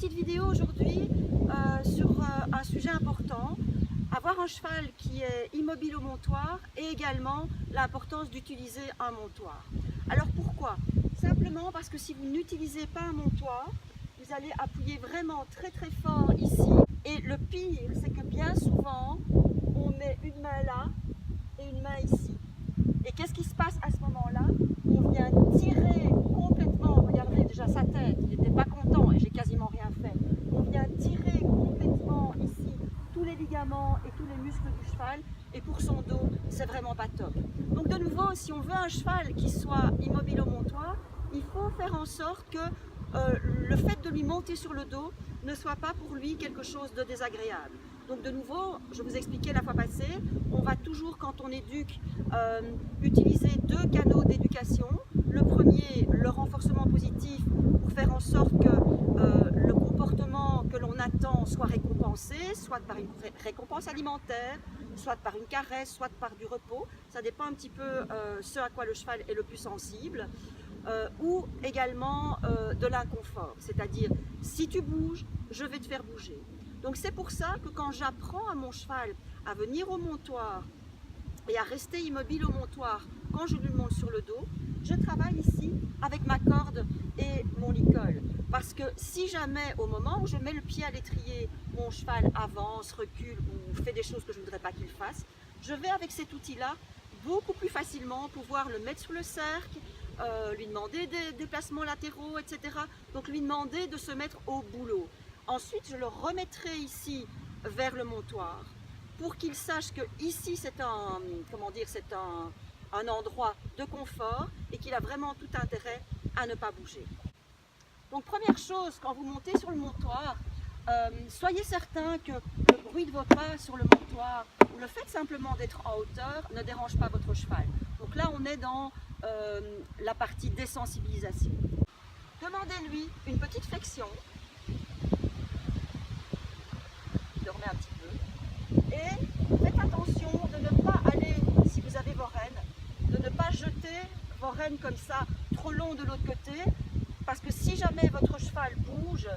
petite vidéo aujourd'hui sur un sujet important, avoir un cheval qui est immobile au montoir et également l'importance d'utiliser un montoir. Alors pourquoi? Simplement parce que si vous n'utilisez pas un montoir, vous allez appuyer vraiment très très fort ici. Et le pire, c'est que bien souvent, on met une main là et une main ici. Et qu'est-ce qui se passe à ce moment-là? On vient tirer complètement, regardez déjà sa tête, il n'était pas content et j'ai quasiment rien fait. On vient tirer complètement ici tous les ligaments et tous les muscles du cheval et pour son dos, c'est vraiment pas top. Donc de nouveau, si on veut un cheval qui soit immobile au montoir, il faut faire en sorte que le fait de lui monter sur le dos ne soit pas pour lui quelque chose de désagréable. Donc de nouveau, je vous expliquais la fois passée, on va toujours quand on éduque utiliser deux canaux d'éducation. Le premier, le renforcement positif pour faire en sorte que le comportement que l'on attend soit récompensé, soit par une récompense alimentaire, soit par une caresse, soit par du repos. Ça dépend un petit peu ce à quoi le cheval est le plus sensible. Ou également de l'inconfort, c'est-à-dire si tu bouges, je vais te faire bouger. Donc c'est pour ça que quand j'apprends à mon cheval à venir au montoir et à rester immobile au montoir quand je lui monte sur le dos, je travaille ici avec ma corde et mon licol. Parce que si jamais au moment où je mets le pied à l'étrier, mon cheval avance, recule ou fait des choses que je ne voudrais pas qu'il fasse, je vais avec cet outil-là beaucoup plus facilement pouvoir le mettre sous le cercle, lui demander des déplacements latéraux, etc. Donc lui demander de se mettre au boulot. Ensuite, je le remettrai ici vers le montoir pour qu'il sache que ici c'est un, comment dire, c'est un endroit de confort et qu'il a vraiment tout intérêt à ne pas bouger. Donc première chose, quand vous montez sur le montoir, soyez certain que le bruit de vos pas sur le montoir ou le fait simplement d'être en hauteur ne dérange pas votre cheval. Donc là on est dans la partie désensibilisation. Demandez-lui une petite flexion. Dormez un petit peu. Et faites attention de ne pas aller, si vous avez vos rênes, de ne pas jeter vos rênes comme ça trop long de l'autre côté. Parce que si jamais votre cheval bouge,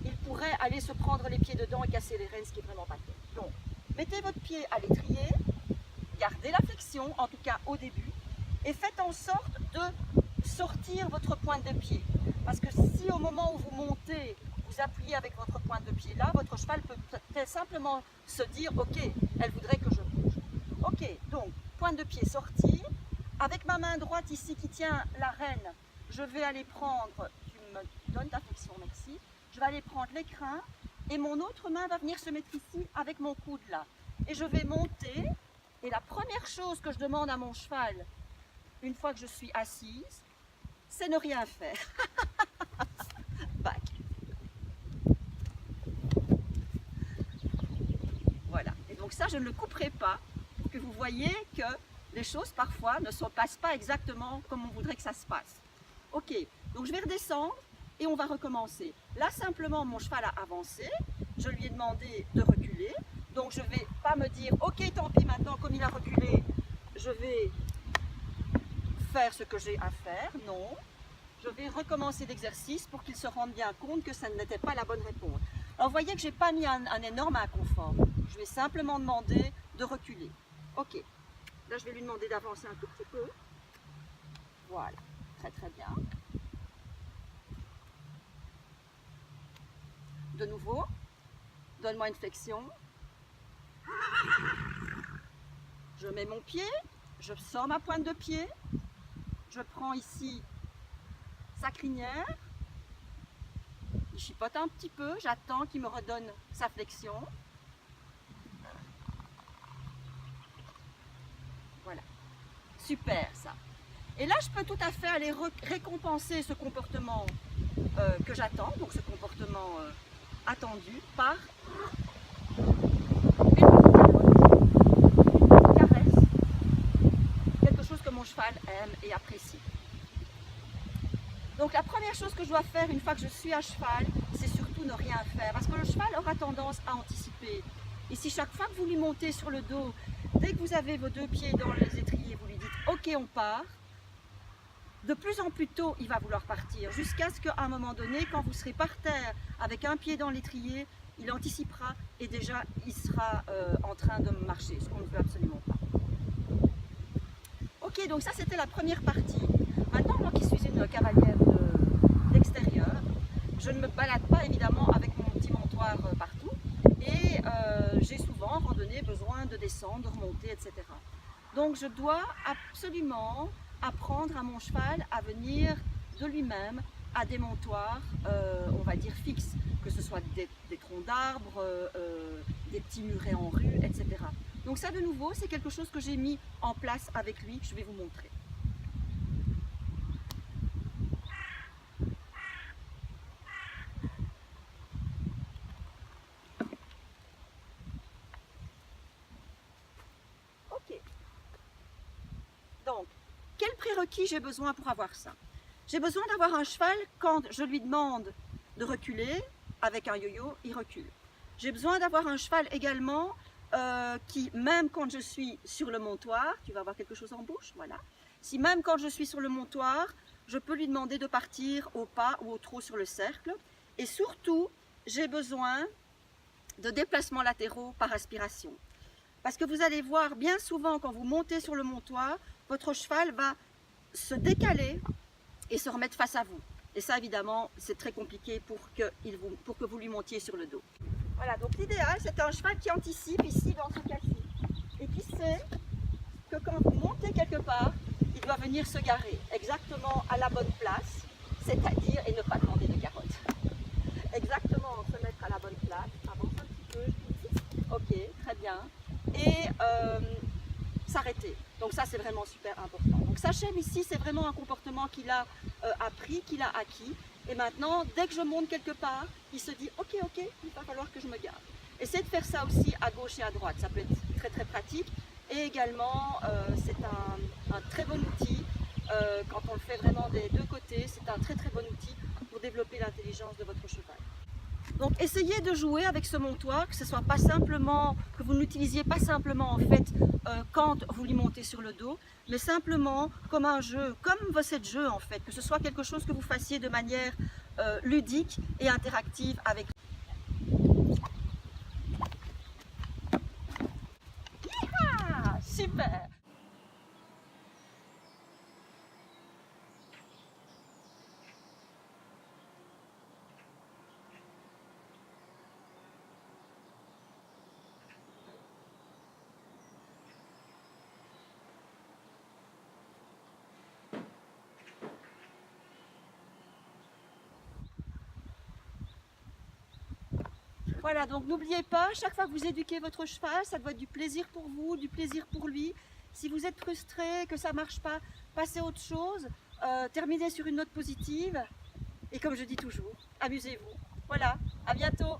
il pourrait aller se prendre les pieds dedans et casser les rênes, ce qui est vraiment pas top. Donc, mettez votre pied à l'étrier, gardez la flexion, en tout cas au début, et faites en sorte de sortir votre pointe de pied. Parce que si au moment où vous montez, vous appuyez avec votre pointe de pied là, votre cheval peut peut-être simplement se dire « Ok, elle voudrait que je bouge ». Ok, donc, pointe de pied sortie. Avec ma main droite ici qui tient la rêne, je vais aller prendre, tu me donnes ta flexion, merci, je vais aller prendre l'écrin et mon autre main va venir se mettre ici avec mon coude là. Et je vais monter et la première chose que je demande à mon cheval, une fois que je suis assise, c'est ne rien faire. Back. Voilà, et donc ça je ne le couperai pas pour que vous voyez que les choses parfois ne se passent pas exactement comme on voudrait que ça se passe. Ok, donc je vais redescendre et on va recommencer. Là simplement mon cheval a avancé, je lui ai demandé de reculer, donc je ne vais pas me dire ok tant pis maintenant comme il a reculé, je vais faire ce que j'ai à faire, non. Je vais recommencer l'exercice pour qu'il se rende bien compte que ça n'était pas la bonne réponse. Alors vous voyez que je n'ai pas mis un énorme inconfort, je vais simplement demander de reculer. Ok. Là, je vais lui demander d'avancer un tout petit peu. Voilà, très très bien. De nouveau, donne-moi une flexion. Je mets mon pied, je sors ma pointe de pied, je prends ici sa crinière, il chipote un petit peu, j'attends qu'il me redonne sa flexion. Voilà. Super ça. Et là je peux tout à fait aller récompenser ce comportement que j'attends, donc ce comportement attendu par une caresse, quelque chose que mon cheval aime et apprécie. Donc la première chose que je dois faire une fois que je suis à cheval, c'est surtout ne rien faire, parce que le cheval aura tendance à anticiper. Et si chaque fois que vous lui montez sur le dos, dès que vous avez vos deux pieds dans les étriers, vous lui dites « Ok, on part », de plus en plus tôt, il va vouloir partir, jusqu'à ce qu'à un moment donné, quand vous serez par terre avec un pied dans l'étrier, il anticipera et déjà il sera en train de marcher, ce qu'on ne veut absolument pas. Ok, donc ça c'était la première partie. Maintenant, moi qui suis une cavalière d'extérieur, je ne me balade pas évidemment avec mon petit montoir partout et j'ai souvent en randonnée besoin de descendre, de remonter, etc. Donc je dois absolument apprendre à mon cheval à venir de lui-même à des montoirs, on va dire fixes, que ce soit des troncs d'arbres, des petits murets en rue, etc. Donc ça de nouveau, c'est quelque chose que j'ai mis en place avec lui, je vais vous montrer. Ok. Donc, quel prérequis j'ai besoin pour avoir ça? J'ai besoin d'avoir un cheval, quand je lui demande de reculer, avec un yo-yo, il recule. J'ai besoin d'avoir un cheval également qui, même quand je suis sur le montoir, tu vas avoir quelque chose en bouche, voilà. Si même quand je suis sur le montoir, je peux lui demander de partir au pas ou au trot sur le cercle. Et surtout, j'ai besoin de déplacements latéraux par aspiration. Parce que vous allez voir, bien souvent, quand vous montez sur le montoir, votre cheval va se décaler et se remettre face à vous. Et ça, évidemment, c'est très compliqué pour que vous lui montiez sur le dos. Voilà, donc l'idéal, c'est un cheval qui anticipe ici dans ce cas-ci. Et qui sait que quand vous montez quelque part, il doit venir se garer exactement à la bonne place, c'est-à-dire, et ne pas demander de carottes. Exactement, se mettre à la bonne place. Avance un petit peu, ok, très bien. Et s'arrêter. Donc ça, c'est vraiment super important. Donc Sachem ici, c'est vraiment un comportement qu'il a appris, qu'il a acquis. Et maintenant, dès que je monte quelque part, il se dit ok, il va falloir que je me gare. Essayez de faire ça aussi à gauche et à droite, ça peut être très très pratique. Et également, c'est un très bon outil, quand on le fait vraiment des deux côtés, c'est un très très bon outil pour développer l'intelligence de votre cheval. Donc essayez de jouer avec ce montoir, que ce soit pas simplement, que vous n'utilisiez pas simplement en fait quand vous lui montez sur le dos, mais simplement comme un jeu, comme vos sets de jeu en fait, que ce soit quelque chose que vous fassiez de manière ludique et interactive avec. Ah, super! Voilà, donc n'oubliez pas, chaque fois que vous éduquez votre cheval, ça doit être du plaisir pour vous, du plaisir pour lui. Si vous êtes frustré, que ça ne marche pas, passez à autre chose, terminez sur une note positive. Et comme je dis toujours, amusez-vous. Voilà, à bientôt!